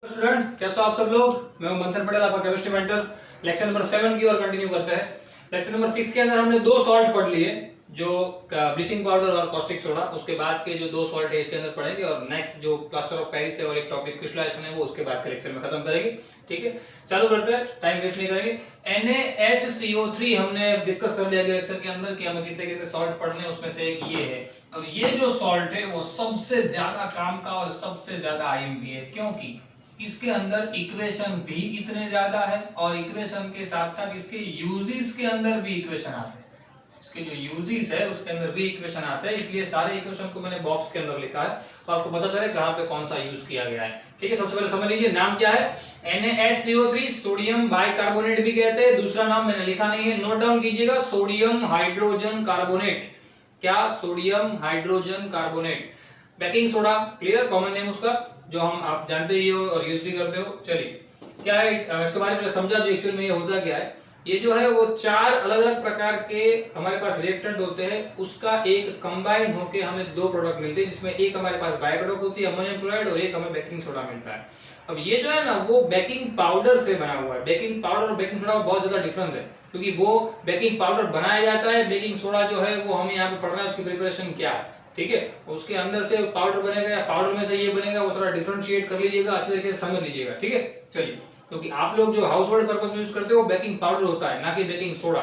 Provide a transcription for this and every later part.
Student कैसे हो आप सब लोग। मैं हूं मंथन पटेल, आपका केमिस्ट्री मेंटर। लेक्चर नंबर 7 की ओर कंटिन्यू करते हैं। लेक्चर नंबर 6 के अंदर हमने दो सॉल्ट पढ़ लिए, जो ब्लीचिंग पाउडर और कॉस्टिक सोडा। उसके बाद के जो दो सॉल्ट है इसके अंदर पढ़ेंगे, और नेक्स्ट जो प्लास्टर ऑफ पेरिस है और एक टॉपिक क्रिस्टलाइजेशन है वो उसके बाद के लेक्चर में खत्म करेंगे। ठीक है, चालू करते हैं, टाइम वेस्ट नहीं करेंगे। NaHCO3 हमने डिस्कस कर लिया लेक्चर के अंदर कि हमें कितने कितने सॉल्ट पढ़ने हैं, उसमें से एक ये है। और ये जो सॉल्ट है वो सबसे ज्यादा काम का और सबसे ज्यादा आईएमपी है, क्योंकि इसके अंदर इक्वेशन भी इतने ज्यादा है और इक्वेशन के साथ साथ इसके यूजेस के अंदर भी इक्वेशन आते हैं। इसके जो यूजेस है उसके अंदर भी इक्वेशन आते हैं, इसलिए सारे इक्वेशन को मैंने बॉक्स के अंदर लिखा है तो आपको पता चले कहां पे कौन सा यूज किया गया है। ठीक है, सबसे पहले समझ लीजिए नाम क्या है। NaHCO3 सोडियम बाइकार्बोनेट भी कहते हैं। दूसरा नाम मैंने लिखा नहीं है, नोट डाउन कीजिएगा, सोडियम हाइड्रोजन कार्बोनेट। क्या? Sodium hydrogen carbonate. Baking soda, clear, common name उसका, जो हम आप जानते ही हो और यूज भी करते हो। चलिए क्या है इसके बारे में समझा दो, एक्चुअल में ये होता क्या है। ये जो है वो चार अलग अलग प्रकार के हमारे पास रिएक्टेंट होते हैं, उसका एक कंबाइंड होके हमें दो प्रोडक्ट मिलते हैं, जिसमें एक हमारे पास बाय प्रोडक्ट होती है अमोनियम क्लोराइड, और एक हमें बेकिंग सोडा मिलता है। अब ये जो है ना वो बेकिंग पाउडर से बना हुआ है। बेकिंग पाउडर और बेकिंग सोडा में बहुत ज्यादा डिफरेंस है, क्योंकि वो बेकिंग पाउडर बनाया जाता है, बेकिंग सोडा जो है वो हमें यहाँ पे पढ़ना है उसकी प्रिपरेशन क्या है। ठीक है, उसके अंदर से पाउडर बनेगा या पाउडर में से ये बनेगा, वो थोड़ा डिफरेंशिएट कर लीजिएगा, अच्छे तरीके से समझ लीजिएगा। ठीक है, चलिए, क्योंकि आप लोग जो हाउस होल्ड पर्पस में यूज करते हो बेकिंग पाउडर होता है, ना कि बेकिंग सोडा।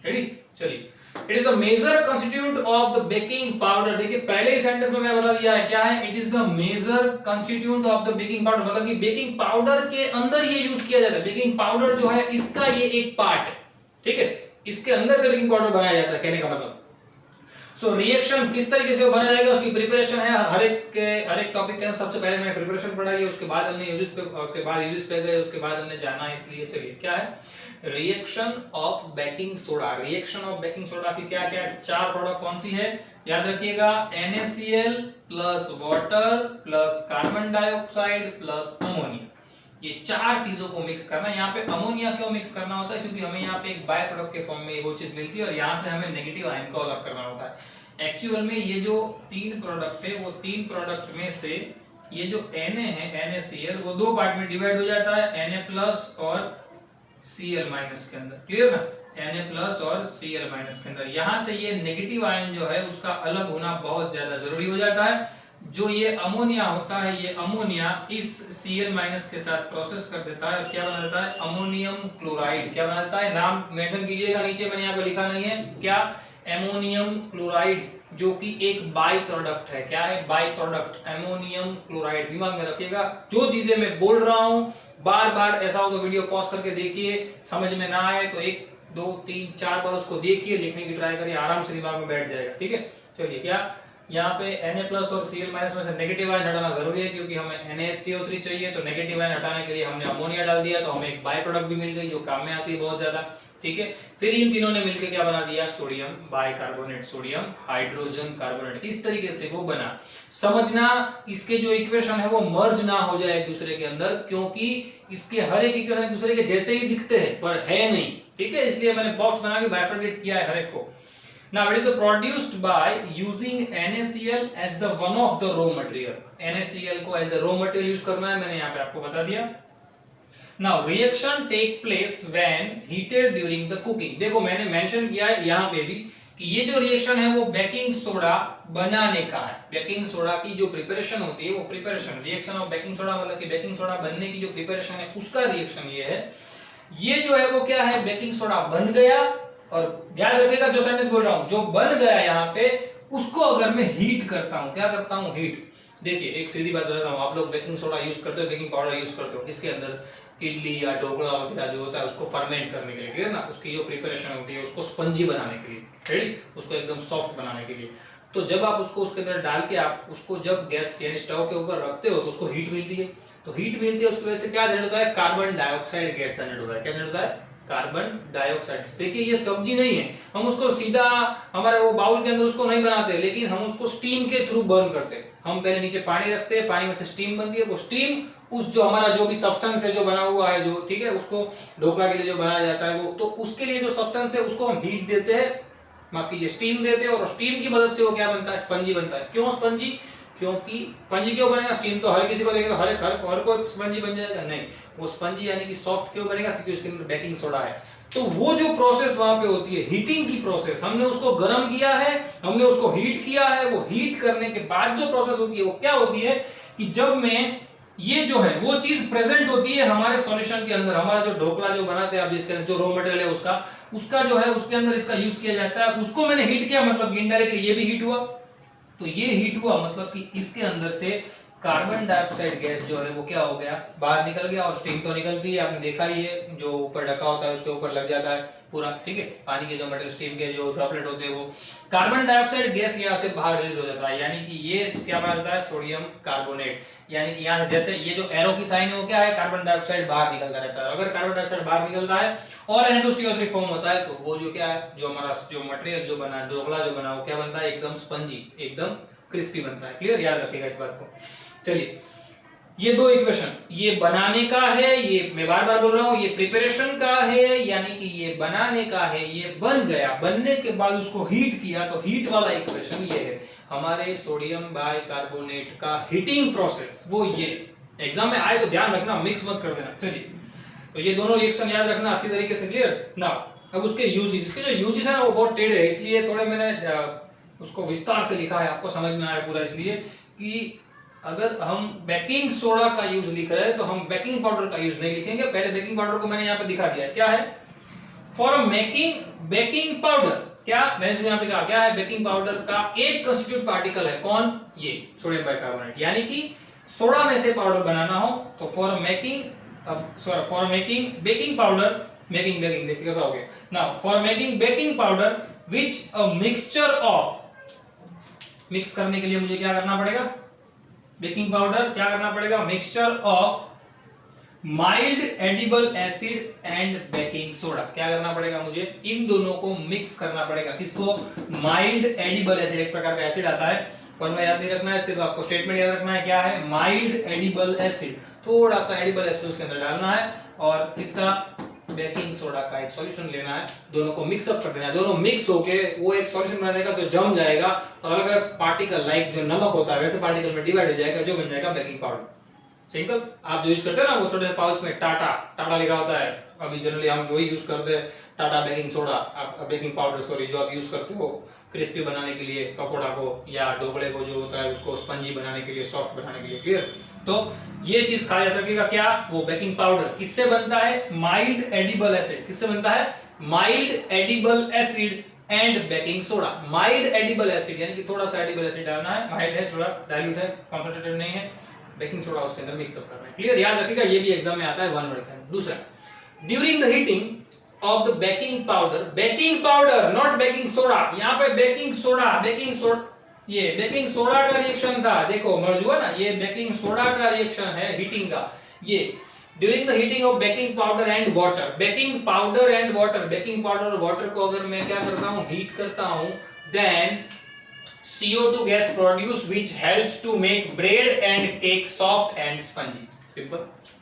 रेडी, चलिए। It is the major constituent of the baking powder. देखिए पहले ही सेंटेंस में मैंने बता दिया है क्या है, it is the major constituent of the baking powder, मतलब कि बेकिंग पाउडर के अंदर ये यूज किया जाता है। बेकिंग पाउडर जो है इसका ये एक पार्ट है। ठीक है, इसके अंदर से बेकिंग पाउडर बनाया जाता है, कहने का मतलब। सो रिएक्शन किस तरीके से बनाया जाएगा, उसकी प्रिपरेशन है हर एक टॉपिक के अंदर। सबसे पहले मैंने प्रिपरेशन पढ़ाई है, उसके बाद हमने यूजेस पे गए, उसके बाद हमने जाना है। इसलिए चलिए क्या है, reaction of baking soda. Reaction of baking soda की क्या क्या चार प्रोडक्ट कौन सी है, याद रखिएगा। NaCl plus water plus carbon dioxide plus ammonia, ये चार चीजों को मिक्स करना है। यहाँ पे अमोनिया क्यों मिक्स करना होता है, क्योंकि हमें यहाँ पे एक बाय प्रोडक्ट के फॉर्म में वो चीज मिलती है और यहाँ से हमें नेगेटिव आयन को अलग करना होता है। एक्चुअल में ये जो तीन प्रोडक्ट है, वो तीन प्रोडक्ट में से ये जो Na है, NaCl, वो दो पार्ट में डिवाइड हो जाता है, Na प्लस और Cl माइनस के अंदर। क्लियर ना, Na प्लस और Cl माइनस के अंदर। यहाँ से ये नेगेटिव आयन जो है उसका अलग होना बहुत ज्यादा जरूरी हो जाता है। जो ये अमोनिया होता है, ये अमोनिया इस Cl माइनस के साथ प्रोसेस कर देता है और क्या बना देता है, अमोनियम क्लोराइड। क्या बना देता है, नाम मेंशन कीजिएगा, नीचे मैंने यहाँ पे लिखा नहीं है, क्या, अमोनियम क्लोराइड, जो कि एक बाई प्रोडक्ट है। क्या है, बाई प्रोडक्ट, अमोनियम क्लोराइड। दिमाग में रखिएगा, जो चीजें मैं बोल रहा हूं बार बार ऐसा हो तो वीडियो पॉज करके देखिए, समझ में ना आए तो 1 2 3 4 बार उसको देखिए, लिखने की ट्राई करिए, आराम से दिमाग में बैठ जाएगा। ठीक है, चलिए, क्या यहाँ पे Na प्लस और Cl माइनस में से नेगेटिव आयन हटाना जरूरी है, क्योंकि हमें NaHCO3 चाहिए, तो नेगेटिव आयन हटाने के लिए हमने अमोनिया डाल दिया, तो हमें एक बाय प्रोडक्ट भी मिल गई जो काम में आती है बहुत ज्यादा। ठीक है, फिर इन तीनों ने मिलकर क्या बना दिया, sodium bicarbonate, sodium hydrogen carbonate. इस तरीके से वो बना। समझना, इसके जो इक्वेशन है वो मर्ज ना हो जाए एक दूसरे के अंदर, क्योंकि इसके हर एक इक्वेशन एक दूसरे के जैसे ही दिखते हैं पर है नहीं। ठीक है, इसलिए मैंने बॉक्स बना के बाइफरकेट किया है हर एक को। Now it is produced by using NaCl as the one of the raw material. NaCl को as a raw material use करना है, मैंने यहाँ पे आपको बता दिया। Now reaction take place when heated during the cooking. देखो मैंने मेंशन किया है यहाँ पे भी कि ये जो रिएक्शन है वो बेकिंग सोडा बनाने का है। बेकिंग सोडा की जो प्रिपरेशन होती है वो preparation, reaction of baking soda मतलब कि बेकिंग सोडा बनने की जो प्रिपरेशन है उसका रिएक्शन ये है। ये जो है वो क्या है, बेकिंग सोडा बन गया, और ध्यान रखिएगा जो सेंटेंस बोल रहा हूं, जो बन गया यहाँ पे उसको अगर मैं हीट करता हूं, क्या करता हूं, हीट। देखिए एक सीधी बात बताता हूं, आप लोग बेकिंग सोडा यूज करते हो, बेकिंग पाउडर यूज करते हो, इसके अंदर इडली या ढोकला वगैरह जो होता है उसको फर्मेंट करने के लिए, ठीक है ना, उसकी जो प्रिपरेशन होती है उसको स्पंजी बनाने के लिए, रेडी, उसको एकदम सॉफ्ट बनाने के लिए। तो जब आप उसको उसके अंदर डाल के आप उसको जब गैस यानी स्टोव के ऊपर रखते हो तो उसको हीट मिलती है। तो हीट मिलती है, उसकी वजह से क्या जनरेट होता है, कार्बन डाइऑक्साइड गैस जनरेट होता है। क्या जनरेट होता है, कार्बन डाइऑक्साइड। देखिए ये सब्जी नहीं है, हम उसको सीधा हमारे वो बाउल के अंदर उसको नहीं बनाते, लेकिन हम उसको स्टीम के थ्रू बर्न करते हैं। हम पहले नीचे पानी रखते हैं, पानी में से स्टीम बनती है, वो स्टीम उस जो हमारा जो भी सब्सटेंस है जो बना हुआ है जो, ठीक है, उसको ढोकला के लिए जो बनाया जाता है वो, तो उसके लिए जो सब्सटेंस है उसको हम हीट देते हैं, माफ कीजिए स्टीम देते हैं, और स्टीम की मदद से वो क्या बनता है, स्पंजी बनता है। क्यों स्पंजी, क्योंकि स्पंजी क्यों बनेगा, स्टीम तो हर किसी को देगा, हर कोई स्पंजी बन जाएगा, नहीं, वो स्पंजी यानी कि सॉफ्ट क्यों बनेगा, क्योंकि उसके अंदर बेकिंग सोडा है। तो वो जो प्रोसेस वहां पे होती है हीटिंग की प्रोसेस, हमने उसको गर्म किया है, हमने उसको हीट किया है, वो हीट करने के बाद जो प्रोसेस होती है वो क्या होती है कि जब मैं ये जो है वो चीज प्रेजेंट होती है हमारे सॉल्यूशन के अंदर, हमारा जो ढोकला जो बनाते हैं आप जिसके जो रॉ मटेरियल है उसका जो है उसके अंदर इसका यूज किया जाता है, उसको मैंने हीट किया, मतलब इनडायरेक्टली ये भी हीट हुआ। तो ये हीट हुआ मतलब कि इसके अंदर से कार्बन डाइऑक्साइड गैस जो है वो क्या हो गया, बाहर निकल गया, और स्टीम तो निकलती है, आपने देखा ही है, जो ऊपर ढका होता है उसके ऊपर लग जाता है पूरा, ठीक है, पानी के जो मटेरियल स्टीम के जो ड्रॉपलेट होते हैं वो कार्बन डाइऑक्साइड गैस यहाँ से बाहर रिलीज हो जाता है, यानी कि ये क्या बनता है, सोडियम कार्बोनेट, यानी कि यहाँ जैसे ये जो एरो की साइन है वो क्या है, कार्बन डाइऑक्साइड बाहर निकलता रहता है। अगर कार्बन डाइऑक्साइड बाहर निकलता है और N2CO3 फॉर्म होता है तो वो जो क्या है, जो हमारा जो मटेरियल जो बना, ढोकला जो बना, वो क्या बनता है, एकदम स्पंजी, एकदम क्रिस्पी बनता है। क्लियर, याद रखिएगा इस बात को। चलिए, ये दो इक्वेशन, ये बनाने का है, ये मैं बार बार बोल रहा हूं, ये प्रिपरेशन का है, यानी कि ये बनाने का है, ये बन गया, बनने के बाद उसको हीट किया, तो हीट वाला इक्वेशन ये है हमारे सोडियम बाइकार्बोनेट का हीटिंग प्रोसेस, वो ये एग्जाम में आए तो ध्यान रखना, मिक्स मत कर देना। चलिए, तो ये दोनों रिएक्शन याद रखना अच्छी तरीके से। क्लियर ना। अब उसके यूजेस, इसके जो यूजेस है ना वो बहुत टेढ़े है, इसलिए थोड़े मैंने उसको विस्तार से लिखा है, आपको समझ में आया पूरा, इसलिए कि अगर हम बेकिंग सोडा का यूज लिख रहे हैं तो हम बेकिंग पाउडर का यूज नहीं लिखेंगे। पहले बेकिंग पाउडर को मैंने यहाँ पे दिखा दिया, क्या है, फॉर मेकिंग बेकिंग पाउडर, क्या मैंने यहाँ पे कहा, क्या है, बेकिंग पाउडर का एक कंस्टिट्यूट पार्टिकल है, कौन, ये सोडियम बाइकार्बोनेट, यानी कि सोडा में से पाउडर बनाना हो तो for making baking powder, making देखिए कैसा हो गया ना, for making baking powder which a mixture of, mix करने के लिए मुझे क्या करना पड़ेगा, बेकिंग पाउडर क्या करना पड़ेगा, mixture of mild edible acid and baking soda, क्या करना पड़ेगा मुझे, इन दोनों को मिक्स करना पड़ेगा। किसको, माइल्ड एडिबल एसिड, एक प्रकार का एसिड आता है, फॉर्मूला याद नहीं रखना है, सिर्फ आपको स्टेटमेंट याद रखना है, क्या है, माइल्ड एडिबल एसिड, थोड़ा सा एडिबल एसिड उसके अंदर डालना है, और इसका बेकिंग सोडा का एक सॉल्यूशन लेना है, दोनों को मिक्सअप कर देना है, दोनों मिक्स होके वो एक सॉल्यूशन बना देगा जो जम जाएगा, और अलग अलग पार्टिकल लाइक जो नमक होता है वैसे पार्टिकल में डिवाइड हो जाएगा, जो बन जाएगा बेकिंग पाउडर। सिंपल, आप जो यूज करते हैं ना वो छोटे पाउच में टाटा लिखा होता है, अभी जनरली हम वही यूज करते हैं, Tata baking soda, baking powder sorry, जो आप यूज करते हो क्रिस्पी बनाने के लिए पकोड़ा को या ढोकले को, जो होता है उसको स्पंजी बनाने के लिए, सॉफ्ट बनाने के लिए। क्लियर, तो ये चीज खाया जा सकेगा, क्या, वो बेकिंग पाउडर किससे बनता है, माइल्ड एडिबल एसिड, किससे बनता है, mild edible acid and baking soda. Mild edible acid यानी कि थोड़ा सा एडिबल एसिड डालना है, माइल्ड है, थोड़ा डाइल्यूट है, कॉन्सेंट्रेटेड नहीं है, बेकिंग सोडा उसके अंदर मिक्स अप करना है। क्लियर, याद रखिएगा, ये भी एग्जाम में आता है, वन वर्ड का। दूसरा, during the heating of the baking powder not baking soda, यहाँ पे बेकिंग सोडा, ये बेकिंग सोडा का रिएक्शन था, देखो मर्ज हुआ ना, ये बेकिंग सोडा का रिएक्शन है हीटिंग का। ये during the heating of baking powder and water, baking powder and water, baking powder और वाटर को अगर मैं क्या करता हूँ, हीट करता हूँ, then CO2 gas produce which helps to make bread and cake soft and spongy। Simple,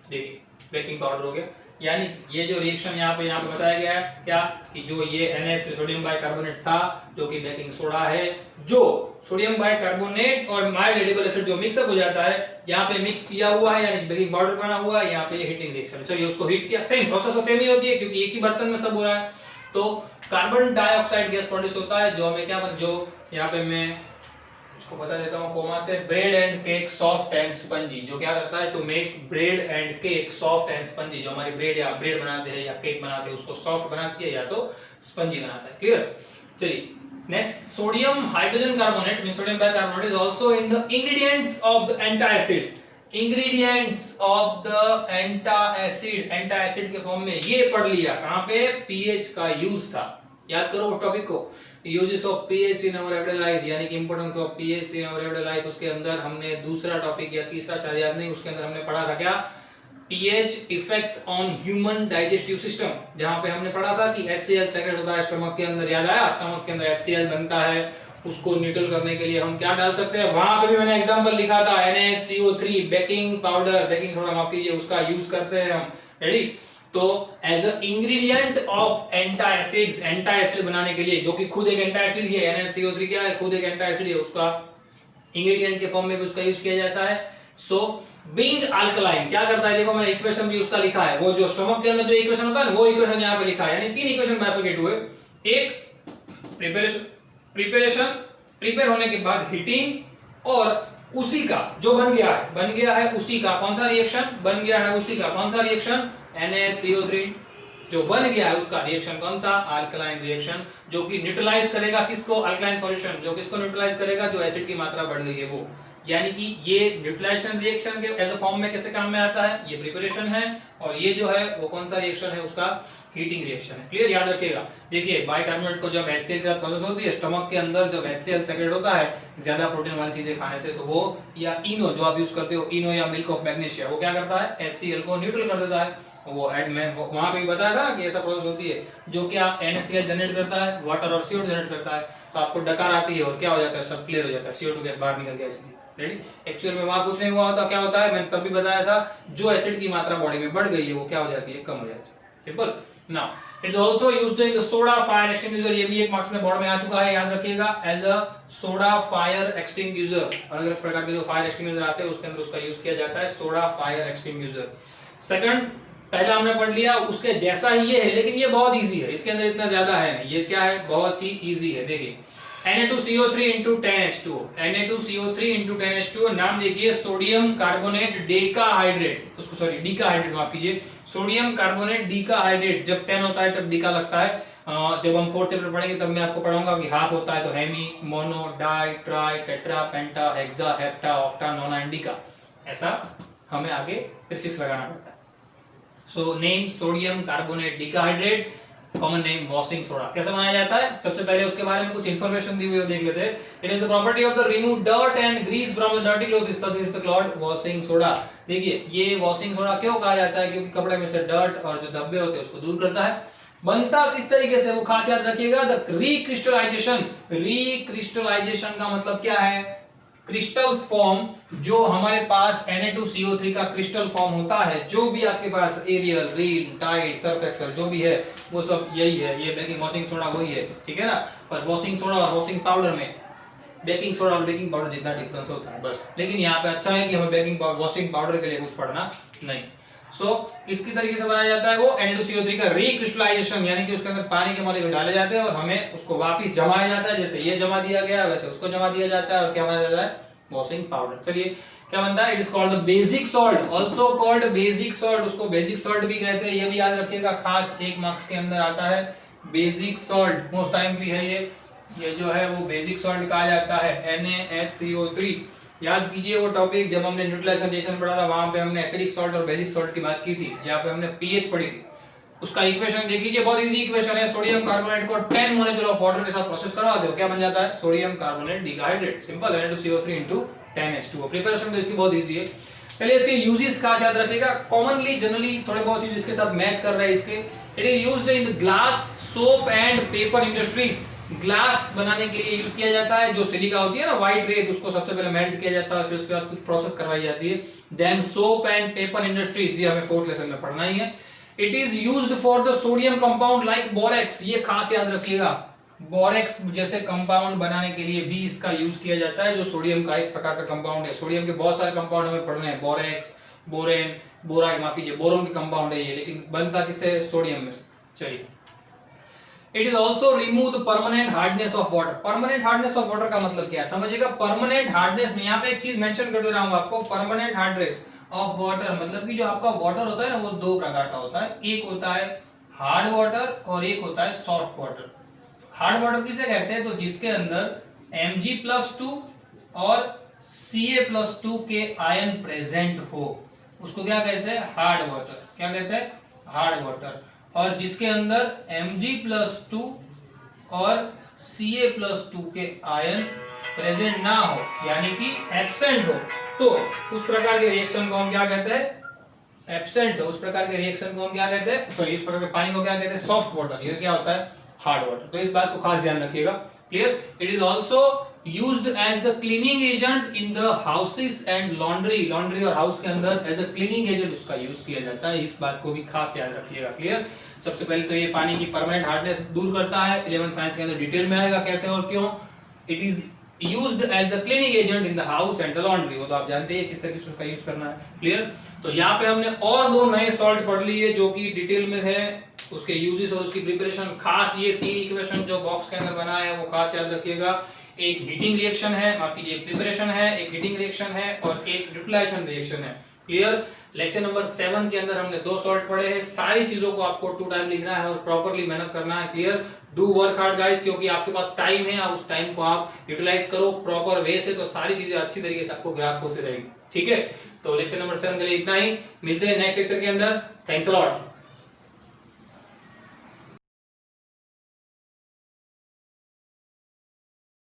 देखिए बेकिंग पाउडर हो गया, यानी ये जो रिएक्शन यहाँ पे बताया गया है, क्या कि जो ये NH सोडियम बाइकार्बोनेट था जो कि बेकिंग सोडा है, जो सोडियम बाइकार्बोनेट और माइल्ड एडिबल एसिड जो मिक्सअप हो जाता है, यहाँ पे मिक्स किया हुआ है, यानी बेकिंग पाउडर बना हुआ है, यहाँ पे हीटिंग रिएक्शन, चलिए उसको हीट किया, सेम प्रोसेस तो सेम ही होती है क्योंकि एक ही बर्तन में सब हो रहा है। तो कार्बन डाइऑक्साइड गैस प्रोड्यूस होता है, जो हमें क्या जो यहाँ पे मैं इसको बता देता हूँ कोमा से, bread and cake soft and spongy, जो क्या करता है, to make bread and cake soft and spongy, जो हमारी ब्रेड बनाते हैं या केक बनाते हैं उसको सॉफ्ट बनाती है या तो स्पंजी बनाता है। क्लियर, चलिए next, sodium hydrogen carbonate mean sodium bicarbonate is also in the ingredients of the antacid, ingredients of the antacid, antacid के फॉर्म में ये पढ़ लिया, कहां पे, पीएच का यूज था, याद करो उस टॉपिक को, uses of pH in our everyday life, यानी कि importance of pH in our everyday life. उसके अंदर हमने दूसरा टॉपिक या तीसरा शायद याद नहीं, उसके अंदर हमने पढ़ा था क्या, pH effect on human digestive system, जहां पे हमने पढ़ा था कि HCl सेक्रेट होता है स्टमक के अंदर, याद आया, स्टमक के अंदर HCl बनता है, उसको न्यूट्रल करने के लिए हम क्या डाल सकते हैं, वहां पे भी मैंने एग्जांपल लिखा था, NaCO3 baking powder, baking soda माफ कीजिए, उसका यूज करते हैं हम, रेडी। तो as a ingredient of antacids, antacid बनाने के लिए, जो कि खुद एक एंटासिड ही है, NaCO3 क्या है, खुद एक एंटासिड है, उसका इंग्रेडिएंट के फॉर्म में भी उसका यूज किया जाता है। सो बीइंग अल्कलाइन क्या करता है, देखो मैंने इक्वेशन भी उसका लिखा है, वो जो स्टमक के अंदर जो इक्वेशन होता है ना, वो इक्वेशन यहाँ पे लिखा है, यानी 3 इक्वेशन बाइफरकेट हुए। एक प्रिपेयर होने के बाद हीटिंग, और उसी का जो बन गया है उसी का कौन सा रिएक्शन बन गया है, उसी का कौन सा रिएक्शन, NaHCO3 जो बन गया है उसका रिएक्शन कौन सा, अल्कलाइन रिएक्शन, जो कि न्यूट्रलाइज करेगा किसको, अल्कलाइन सॉल्यूशन, जो किसको न्यूट्रलाइज करेगा, जो एसिड की मात्रा बढ़ गई है वो। यानी कि ये न्यूट्रलाइजेशन रिएक्शन के एज अ फॉर्म में कैसे काम में आता है, ये प्रिपरेशन है, और ये जो है वो कौन सा रिएक्शन है, उसका हीटिंग रिएक्शन है। क्लियर, याद रखिएगा। देखिए बाइकार्बोनेट को जब HCl का प्रोसेस होती है स्टमक के अंदर, जब HCl सेक्रेट होता है ज्यादा प्रोटीन वाली चीजें खाने से, तो वो या इनो जो आप यूज करते हो, इनो या मिल्क ऑफ मैग्नीशिया, वो क्या करता है, HCl को न्यूट्रल कर देता है। वो एड में वहां पे भी बताया था ना कि ऐसा प्रोसेस होती है, जो क्या NaCl जनरेट करता है, वाटर और CO2 जनरेट करता है, तो आपको डकार आती है और क्या हो जाता है, सब क्लियर हो जाता है, CO2 गैस बाहर निकल गया इसलिए। रेडी, एक्चुअल में वहां कुछ नहीं हुआ होता, क्या होता है, मैंने तब भी बताया था, जो एसिड की मात्रा बॉडी में बढ़ गई है वो क्या हो जाती है, कम हो जाती है। Simple. Now it is also used in the soda fire extinguisher, ये भी एक मार्क्स में बोर्ड में आ चुका है, याद रखिएगा, as a soda fire extinguisher. अलग अलग प्रकार के जो फायर एक्सटिंग्विशर आते हैं उसके अंदर उसका यूज किया जाता है, सोडा फायर एक्सटिंग्विशर। सेकंड, पहला हमने पढ़ लिया, उसके जैसा ही ये है, लेकिन ये बहुत इजी है, इसके अंदर इतना ज्यादा है नहीं, ये क्या है, बहुत ही इजी है। देखिए Na2CO3 into 10H2O, Na2CO3 into 10H2O, नाम देखिए सोडियम कार्बोनेट डेकाहाइड्रेट, उसको सॉरी डीकाहाइड्रेट माफ कीजिए, सोडियम कार्बोनेट डीकाहाइड्रेट, जब 10 होता है तब डीका लगता है, जब हम 4th चैप्टर पढ़ेंगे तब मैं आपको पढ़ाऊंगा कि हाफ होता है तो hemi, mono, di, tri, tetra, penta, hexa, hepta, octa, nona and deca, ऐसा हमें आगे प्रीफिक्स लगाना पड़ता है। So name sodium carbonate decahydrate, common name washing soda. कैसे बनाया जाता है, सबसे पहले उसके बारे में कुछ इंफॉर्मेशन दी हुई है, देख लेते हैं। It is the property of the remove dirt and grease from the dirty cloth, is the called washing soda. देखिए ये वॉशिंग सोडा क्यों कहा जाता है, क्योंकि कपड़े में से डर्ट और जो धब्बे होते हैं उसको दूर करता है। बनता किस तरीके से, वो खास याद रखिएगा, द रिक्रिस्टलाइजेशन। रिक्रिस्टलाइजेशन का मतलब क्या है, क्रिस्टल्स फॉर्म, जो हमारे पास Na2CO3 का क्रिस्टल फॉर्म होता है, जो भी आपके पास Ariel, Rin, Tide, Surf Excel जो भी है वो सब यही है, ये बेकिंग वॉशिंग सोडा वही है, ठीक है ना। पर वॉशिंग सोडा और वॉशिंग पाउडर में बेकिंग सोडा और बेकिंग पाउडर जितना डिफरेंस होता है बस, लेकिन यहाँ पे अच्छा है कि हमें बेकिंग वॉशिंग पाउडर के लिए कुछ पढ़ना नहीं। सो किसकी तरीके से बनाया जाता है वो, Na2CO3 का रिक्रिस्टलाइजेशन, यानी कि उसके अंदर पानी के मॉलिक्यूल डाले जाते हैं और हमें उसको वापस जमाया जाता है, जैसे ये जमा दिया गया वैसे उसको जमा दिया जाता है, और क्या बनाया जाता है, वॉशिंग पाउडर। चलिए क्या बनता है, it is called the basic salt, also called basic salt, उसको बेसिक सॉल्ट भी कहते हैं, ये भी याद रखिएगा, खास 1 मार्क्स के अंदर आता है बेसिक सॉल्ट, मोस्ट टाइम भी है ये जो है वो बेसिक सॉल्ट कहा जाता है, NaHCO3। याद कीजिए वो टॉपिक जब हमने न्यूट्रलाइजेशन पढ़ा था, वहां पे हमने एसिडिक सॉल्ट और बेसिक सॉल्ट की बात की थी, जहां पे हमने पीएच पढ़ी थी। उसका इक्वेशन देख लीजिए, बहुत इजी इक्वेशन है, सोडियम कार्बोनेट को 10 मोलेक्यूल ऑफ वाटर के साथ प्रोसेस करवा दो, क्या बन जाता है, sodium carbonate dehydrate, simple, Na2CO3 into 10H2O। Preparation तो इसकी बहुत इजी है। चलिए इसके यूजेस खास याद रखिएगा, कॉमनली जनरली थोड़े बहुत यूज इसके साथ मैच कर रहे हैं इसके। It is used in glass, soap and paper industries. Glass बनाने के लिए यूज किया जाता है, जो सिलिका होती है ना व्हाइट रेत, उसको सबसे पहले मेल्ट किया जाता है, फिर उसके बाद कुछ प्रोसेस करवाई जाती है। Then soap and paper industries, ये हमें 4th लेसन में पढ़ना ही है। It is used for the sodium compound like borax, ये खास याद रखिएगा, बोरेक्स जैसे कंपाउंड बनाने के लिए भी इसका यूज किया जाता है, जो सोडियम का एक प्रकार का कंपाउंड है। सोडियम के बहुत सारे कंपाउंड हमें पढ़ने हैं, बोरेक्स, बोरेन, बोरान, माफ कीजिए बोरोन के कंपाउंड है ये, लेकिन बनता किससे, सोडियम में। चलिए it is also remove the permanent hardness of water. Permanent hardness of water का मतलब क्या है समझिएगा, परमानेंट हार्डनेस में यहाँ पे एक चीज मेंशन कर दे रहा हूँ आपको, परमानेंट हार्डनेस ऑफ वाटर मतलब कि जो आपका वाटर होता है ना वो 2 प्रकार का होता है, एक होता है हार्ड वाटर और एक होता है सॉफ्ट वाटर। हार्ड वाटर किसे कहते हैं, तो जिसके अंदर Mg+2 और Ca+2 के आयन प्रेजेंट हो, उसको क्या कहते हैं, हार्ड वाटर। क्या कहते हैं, हार्ड वाटर। और जिसके अंदर Mg+2 और Ca+2 के आयन प्रेजेंट ना हो, यानी कि एब्सेंट हो, तो उस प्रकार के रिएक्शन को हम क्या कहते हैं, एब्सेंट हो, उस प्रकार के रिएक्शन को हम क्या कहते हैं, सॉरी इस प्रकार के पानी को क्या कहते हैं, सॉफ्ट वाटर। ये क्या होता है, हार्ड वाटर। तो इस बात को खास ध्यान रखिएगा, clear. It is also used as the cleaning agent in the houses and laundry, laundry और हाउस के अंदर एज अ क्लीनिंग एजेंट उसका यूज किया जाता है, इस बात को भी खास याद रखिएगा, क्लियर। सबसे पहले तो ये पानी की परमानेंट हार्डनेस दूर करता है, 11th साइंस के अंदर डिटेल में आएगा कैसे और क्यों। It is used as the cleaning agent in the house and the laundry, वो तो आप जानते हैं किस तरीके से उसका यूज करना है। क्लियर। तो यहाँ पे हमने और दो नए सॉल्ट पढ़ लिए जो कि डिटेल में है, उसके यूजेस और उसकी प्रिपरेशन। खास ये 3 इक्वेशन जो बॉक्स के अंदर बना है वो खास याद रखिएगा। एक हीटिंग रिएक्शन है, माफ कीजिए एक प्रिपरेशन है, एक हीटिंग रिएक्शन है और एक न्यूट्रलाइजेशन रिएक्शन है। क्लियर। लेक्चर नंबर 7 के अंदर हमने 2 सॉल्ट पढ़े हैं। सारी चीजों को आपको 2 टाइम लिखना है और प्रॉपरली मेहनत करना है। Clear. Do work hard guys, क्योंकि आपके पास टाइम है, उस टाइम को आप यूटिलाइज करो प्रॉपर वे से, तो सारी चीजें अच्छी तरीके से आपको ग्रास्प होती रहेगी। ठीक है। तो लेक्चर नंबर 7 के लिए इतना ही, मिलते हैं नेक्स्ट लेक्चर के अंदर। Thanks a lot.